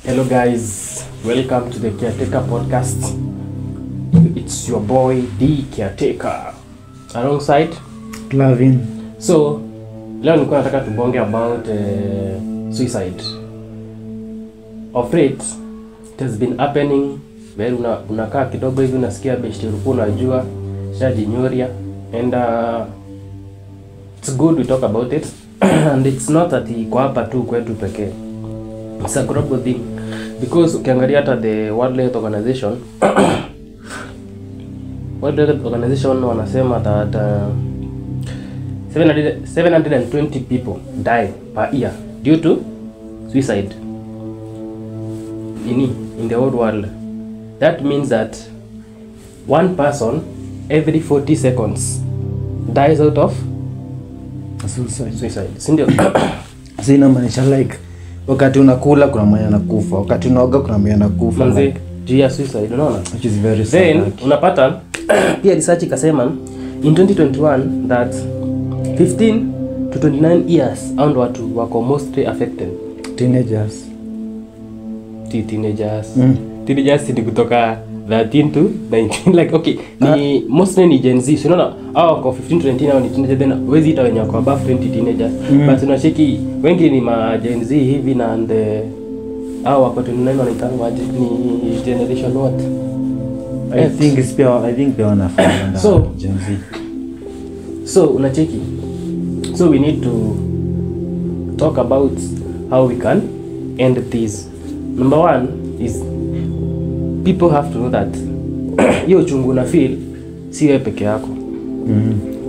Hello guys, welcome to the Caretaker podcast. It's your boy D Caretaker alongside Clavin. So leo nilikuwa nataka tubonge about suicide. Of late it has been happening. Where unakaa kidogo hivi unasikia beshte ulikuwa unajua shajinyoria and it's good we talk about it and it's not that iko hapa tu kwetu pekee. It's a global thing because ukiangalia hata the World Health Organization World Health Organization wanasema that 720 people die per year due to suicide in the whole world. That means that one person every 40 seconds dies out of suicide. Sindio? Zina maanisha like wakati unakula kuna mwenye anakufa, wakati unaoga kuna mwenye anakufa. Manze, juu ya suicide, unaona? Which is very sad. Then unapata pia research ikasema in 2021 that 15 to 29 years and watu wako mostly affected. Teenagers. Teenagers ni kutoka 13 to 19 like okay ni mostly ni Gen Z. So unaona hao wako 15 to 19 hao ni teenagers, then wezi ita wenye wako above 20 teenagers. But unacheki wengi ni ma Gen Z hivi na and hao wako 29 wanaitana waje ni generation what? I think they wanafanana So Gen Z. So unacheki, so we need to talk about how we can end this. Number one is people have to know that hiyo chungu na feel si wewe peke yako.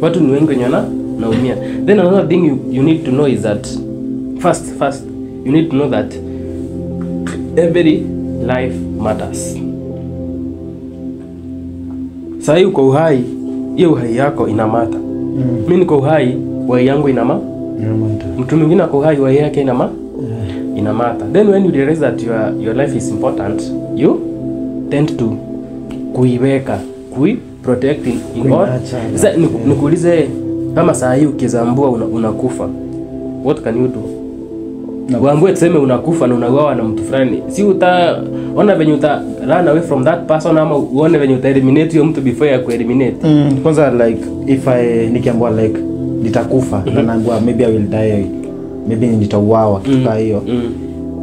Watu ni wengi wenye naumia. Then another thing you need to know is that first you need to know that every life matters. Sasa uko uhai, hiyo uhai yako ina matter. Mimi niko uhai, uhai yangu ina matter. Mtu mwingine ako uhai, uhai yake ina matter. Then when you realize that your life is important, you tend to kuiweka, protect in all. Sasa nikuulize kama saa hii ukizambua unakufa, what can you do? Uambue tuseme unakufa na unauawa na mtu fulani, si utaona venye uta run away from that person ama uone venye uta eliminate hiyo mtu before ya ku-eliminate? Kwanza like if nikiambiwa like nitakufa na naambiwa maybe I will die, maybe nitauawa kitu kama hiyo.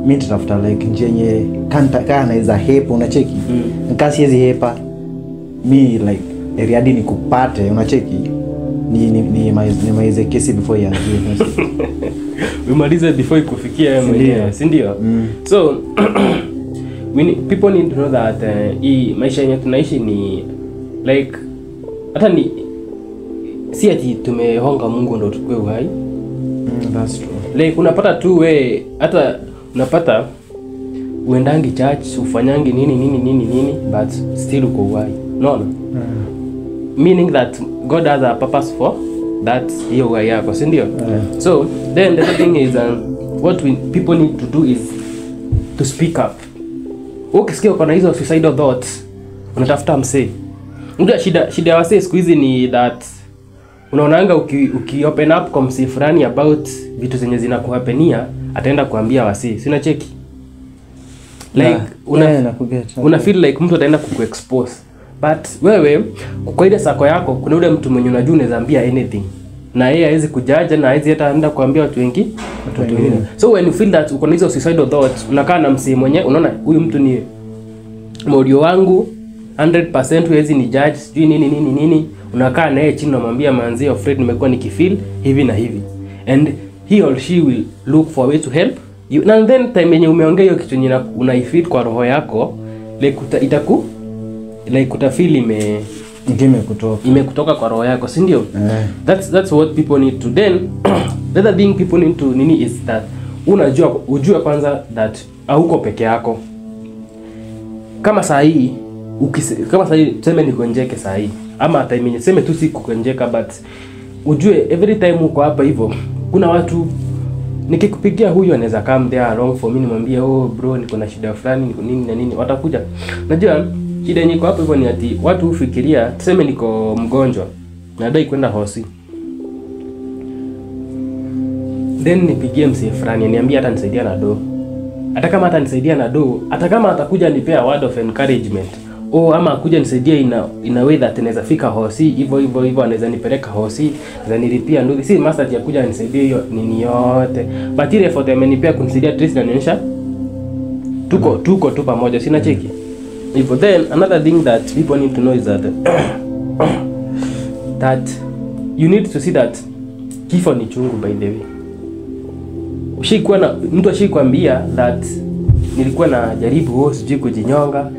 Mimi nitafuta like njia yenye kana naweza hepa, unacheki? Nikaa siwezi hepa. Mimi like eriadi nikupate, unacheki? Ni maize kesi before ya umalize before ikufikia wewe mwenyewe, si ndio? So people need to know that hii maisha yenyewe tunaishi ni like hata ni si ati tumehonga Mungu ndo tukue uhai. That's true. Like unapata tu we hata unapata uendangi church, ufanyangi nini but still uko uhai. Unaona? Meaning that God has a purpose for that hiyo uhai yako, si ndio? So then the other thing is what people need to do is to speak up. Ukisikia uko na hizo suicidal thoughts, unatafuta msee. Unajua shida ya wasee siku hizi ni that unaonanga uki open up kwa msee fulani about vitu zenye zinakuhapenia, ataenda kuambia wasee. Si unacheki? Like una feel like mtu ataenda kukuexpose. But wewe kwa ile sako yako kuna ule mtu mwenye unajua unaweza ambia anything. Na yeye hawezi kujaja na hawezi hata anaenda kuambia watu wengine. So when you feel that uko na hizo suicidal thoughts, unakaa na msee mwenye unaona huyu mtu ni modio wangu 100% huwezi ni judge, sijui nini. Unakaa na yeye chini unamwambia manzi afraid nimekuwa nikifeel hivi na hivi. And he or she will look for a way to help you. And then time yenye umeongea hiyo kitu yenye unaifeel kwa roho yako, like utafeel imekutoka kwa roho yako, si ndio? That's what people need to. Then the other thing people need to is that ujue kwanza that hauko peke yako. Kama saa hii tuseme niko njeke saa hii ama time yenye tuseme tu si kukonjeka, but ujue every time uko hapa hivyo kuna watu nikikupigia huyu anaweza come there along for me nimwambie bro niko na shida fulani niko nini na nini, watakuja. Najua shida yenye iko hapo hivyo ni ati watu hufikiria tuseme niko mgonjwa nadai kwenda hosi, then nipigie msee fulani niambie hata nisaidia na do. hata kama atanisaidia na do, hata kama atakuja nipea word of encouragement, ama akuja nisaidia in a way that inaweza fika hosi hivyo anaweza nipeleka hosi, anaweza nilipia ndugu, si master ya kuja nisaidia hiyo nini yote, but ile effort amenipea kunisaidia Tris, na nionyesha tuko tu pamoja, sina cheki hivyo. Then another thing that people need to know is that you need to see that kifo ni chungu. By the way, ushikuwa na mtu ashikwambia that nilikuwa na jaribu sijui kujinyonga,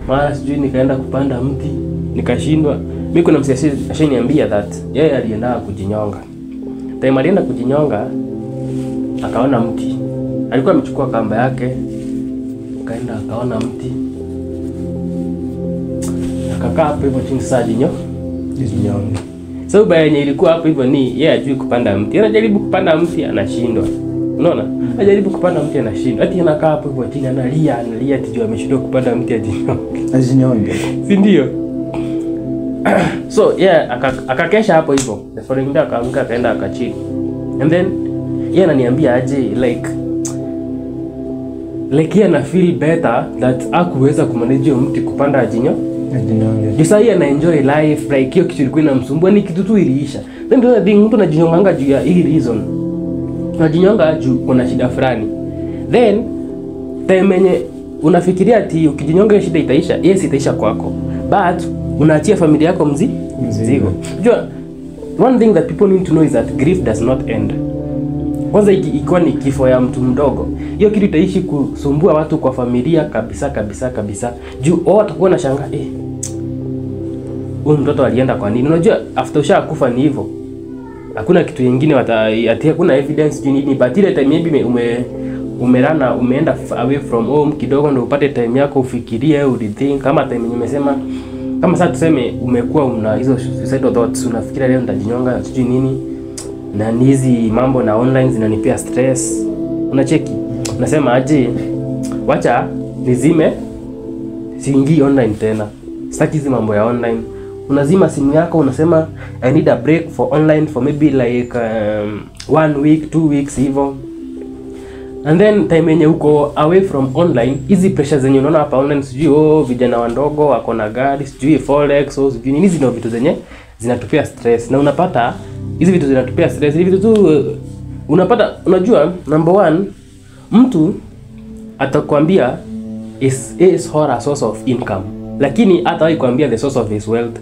mara sijui nikaenda kupanda mti nikashindwa. Mimi kuna msasi ashaniambia that yeye alienda kujinyonga. Time alienda kujinyonga akaona mti, alikuwa amechukua kamba yake, akaenda akaona mti, akakaa hapo hivyo chini saa jinyonge. So bayenye ilikuwa hapo hivyo ni yeye ajui kupanda mti, anajaribu kupanda mti anashindwa. Unaona? Ajaribu kupanda mti anashindwa. Ati anakaa hapo hivyo chini analia tijua ameshindwa kupanda mti ajinyonge. Si ndio? So akakesha hapo hivyo. The following day akaamka akaenda akachill. And then yeye ananiambia aje like yeye ana feel better that hakuweza kumanage mti kupanda ajinyonge. Sasa yeye ana enjoy life, like hiyo kitu ilikuwa inamsumbua, ni kitu tu iliisha. Then the thing mtu anajinyonga juu ya hii reason. Unajinyonga juu kuna shida fulani. Then time yenye unafikiria ati ukijinyonga shida itaisha, yes itaisha kwako. But unaachia familia yako mzigo. Unajua one thing that people need to know is that grief does not end. Kwanza ikiwa ni kifo ya mtu mdogo, hiyo kitu itaishi kusumbua watu kwa familia kabisa. Juu watakuwa na shanga huyu mtoto alienda kwa nini? Unajua after ushakufa ni hivyo. Hakuna kitu kingine ati hakuna evidence nini, but ile time maybe umeenda away from home kidogo ndio upate time yako ufikirie au think. Kama time nimesema, kama sasa tuseme umekuwa una hizo suicidal thoughts, unafikiria leo nitajinyonga sijui nini, na hizi mambo na online zinanipea stress, unacheki unasema aje wacha nizime, siingii online tena, sitaki hizi mambo ya online. Unazima simu yako, unasema I need a break for online for maybe like 1 week 2 weeks hivyo. And then time yenye uko away from online, hizi pressure zenye unaona hapa online, sijui vijana wandogo wako na gari, sijui forex, sijui nini, hizi ndio vitu zenye zinatupea stress. Na unapata hizi vitu zinatupea stress, hizi vitu tu unapata. Unajua number 1, mtu atakwambia is horror source of income, lakini hata haikwambia the source of his wealth.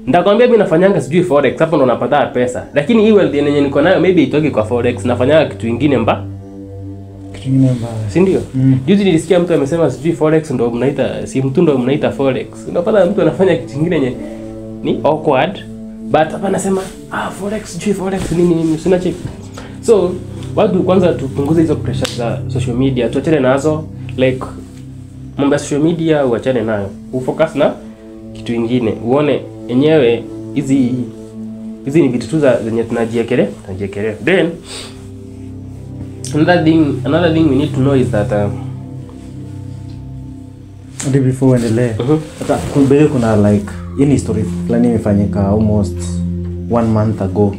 Ndakwambia mimi nafanyanga sijui forex, hapo ndo napata pesa, lakini hii wealth yenye niko nayo maybe itoki kwa forex, nafanyanga kitu kingine mbaya. Si ndio? Juzi nilisikia mtu amesema sijui forex ndo mnaita, si mtu ndo mnaita forex. Unapata mtu anafanya kitu kingine yenye ni awkward, but hapa anasema forex sijui forex nini sina check. So watu kwanza tupunguze hizo pressure za social media, tuachane nazo, like mambo ya social media uachane nayo, ufocus na kitu kingine, uone yenyewe hizi ni vitu tu zenye tunajiekelea. Then another thing we need to know is that before endelee, hata kuna like any story fulani imefanyika almost 1 month ago,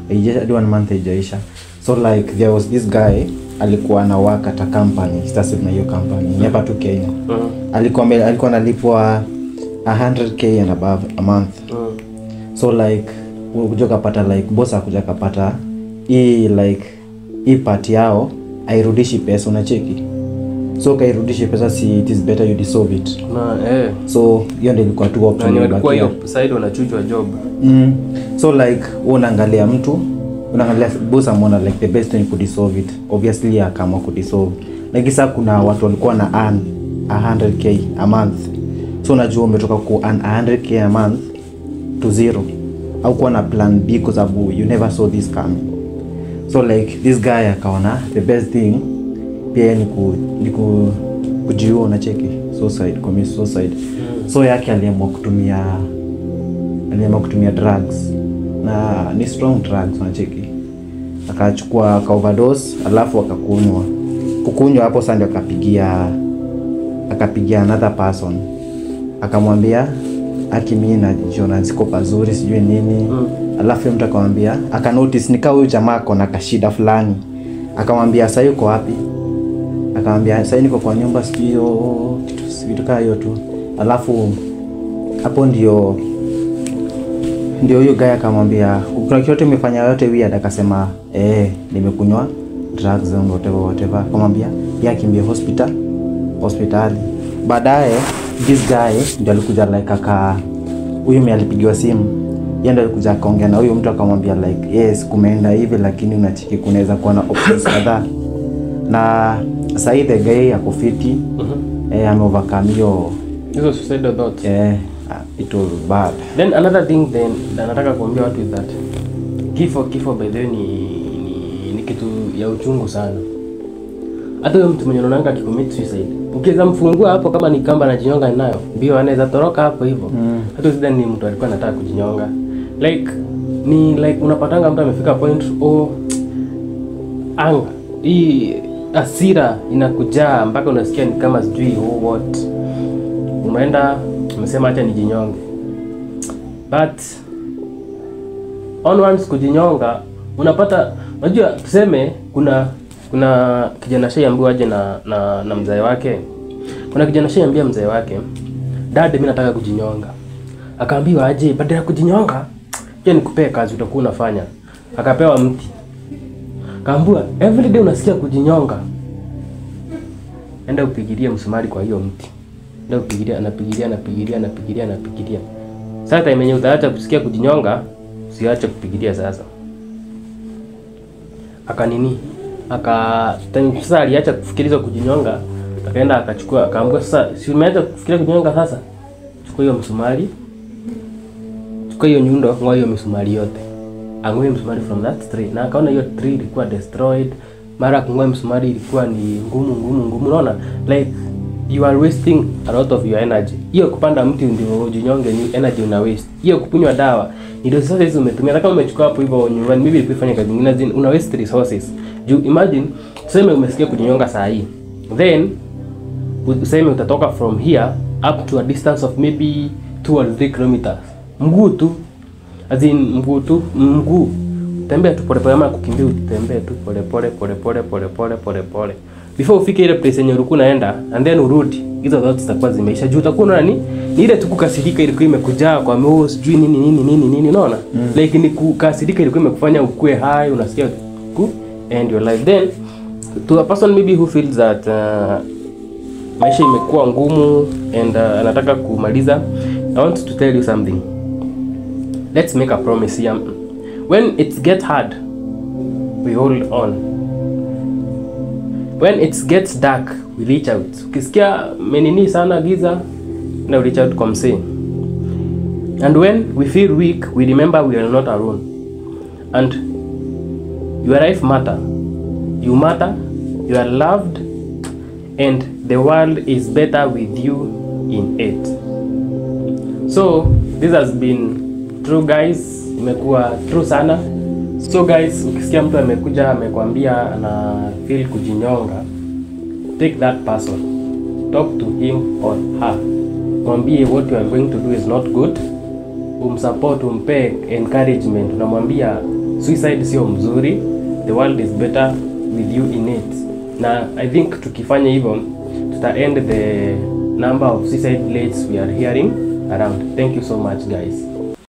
hadi 1 month haijaisha. So like there was this guy alikuwa anawaka at a company, started na hiyo company hapa tu Kenya. Alikuwa analipwa 100k and above a month. So like ukuja kapata like boss akuja kapata hii part yao airudishi pesa, unacheki. So kairudishi pesa, si it is better you dissolve it. So hiyo ndio ilikuwa tu option. Walikuwa hiyo side wanachujwa job. So like unaangalia boss amona like the best thing to dissolve it. Obviously kama ku dissolve. Like sasa kuna watu walikuwa na earn 100k a month. So unajua umetoka ku earn 100k a month to zero. Au kuwa na plan B kwa sababu you never saw this coming. So like this guy akaona the best thing pia ni kujiua, unacheki, commit suicide. So yake aliamua kutumia drugs, na ni strong drugs, unacheki. Akachukua overdose, alafu kukunywa hapo sasa ndio akapigia another person, akamwambia mimi na Jonas siko pazuri sijui nini. Alafu mtu akamwambia, akanotice nika huyu jamaa kona kashida fulani, akamwambia sasa yuko wapi? Akaambia sasa niko kwa nyumba sio vitu kama hiyo tu. Alafu hapo ndio huyo guy akamwambia kuna kitu yote umefanya yote weird. Akasema nimekunywa drugs and whatever. Akamwambia yeye akimbia hospitali. Baadaye this guy ndio alikuja like huyu mimi alipigiwa simu. Yeye ndio alikuja akaongea na huyo mtu akamwambia like yes kumeenda hivi lakini unachiki kunaweza kuwa na options kadhaa. Na sasa hivi the guy ako fiti. Ameovercome hiyo suicide thoughts. It was bad. Then another thing nataka kuambia watu is that kifo by the way ni kitu ya uchungu sana. Hata huyo mtu mwenye unaona akicommit suicide, ukiweza mfungua hapo kama ni kamba na jinyonga nayo, bio anaweza toroka hapo hivyo. Hata sidhani ni mtu alikuwa anataka kujinyonga. Like unapatanga mtu amefika point anga. Hii hasira inakujaa mpaka unasikia ni kama sijui what. Umeenda umesema acha nijinyonge. But once kujinyonga unapata, unajua tuseme kuna kijana shayambiwa aje na mzee wake. Kuna kijana shayambia mzee wake, dad mimi nataka kujinyonga. Akaambiwa aje badala ya kujinyonga, je nikupee kazi utakuwa unafanya. Akapewa mti. Akaambiwa every day unasikia kujinyonga, enda upigilie msumari kwa hiyo mti. Enda upigilia, anapigilia. Sasa time yenyewe utaacha kusikia kujinyonga, usiache kupigilia sasa. Sasa aliacha kufikiria kujinyonga, akaenda akachukua, akaambiwa sasa si umeacha kufikiria kujinyonga sasa, chukua hiyo msumari, chukua hiyo nyundo, ngoa hiyo msumari yote. Angoe msumari from that tree. Na akaona hiyo tree ilikuwa destroyed. Mara kungoa msumari ilikuwa ni ngumu. Unaona like you are wasting a lot of your energy. Hiyo kupanda mti ndio ujinyonge ni energy una waste. Hiyo kukunywa dawa ndio sasa hizo umetumia. Hata kama umechukua hapo hivyo nyumbani, maybe ukifanya kazi nyingine una waste resources. Imagine tuseme umesikia kujinyonga saa hii. Then useme utatoka from here up to a distance of maybe 2 or 3 kilometers. Mguu tu. Mguu. Tembea tu pole ama kukimbia utembee tu pole. Before ufike ile place yenye ulikuwa unaenda and then urudi, hizo zote zitakuwa zimeisha. Juu utakuwa unaona ni ile tu kukasirika ilikuwa imekujaa kwa moyo sijui nini unaona? Like ni kukasirika ilikuwa imekufanya ukue high, unasikia ku end your life. Then to a person maybe who feels that maisha imekuwa ngumu and anataka kumaliza, I want to tell you something. Let's make a promise here. When it gets hard, we hold on. When it gets dark, we reach out. Ukisikia menini sana giza, na reach out kwa msee. And when we feel weak, we remember we are not alone. And your life matter. You matter, you are loved, and the world is better with you in it. So, this has been true guys. Imekuwa true sana. So guys, ukisikia mtu amekuja amekwambia ana feel kujinyonga, take that person, talk to him or her, mwambie what you are going to do is not good, umsupport, umpe encouragement, unamwambia suicide sio mzuri, the world is better with you in it. Na I think tukifanya hivyo tuta end the number of suicide rates we are hearing around. Thank you so much guys.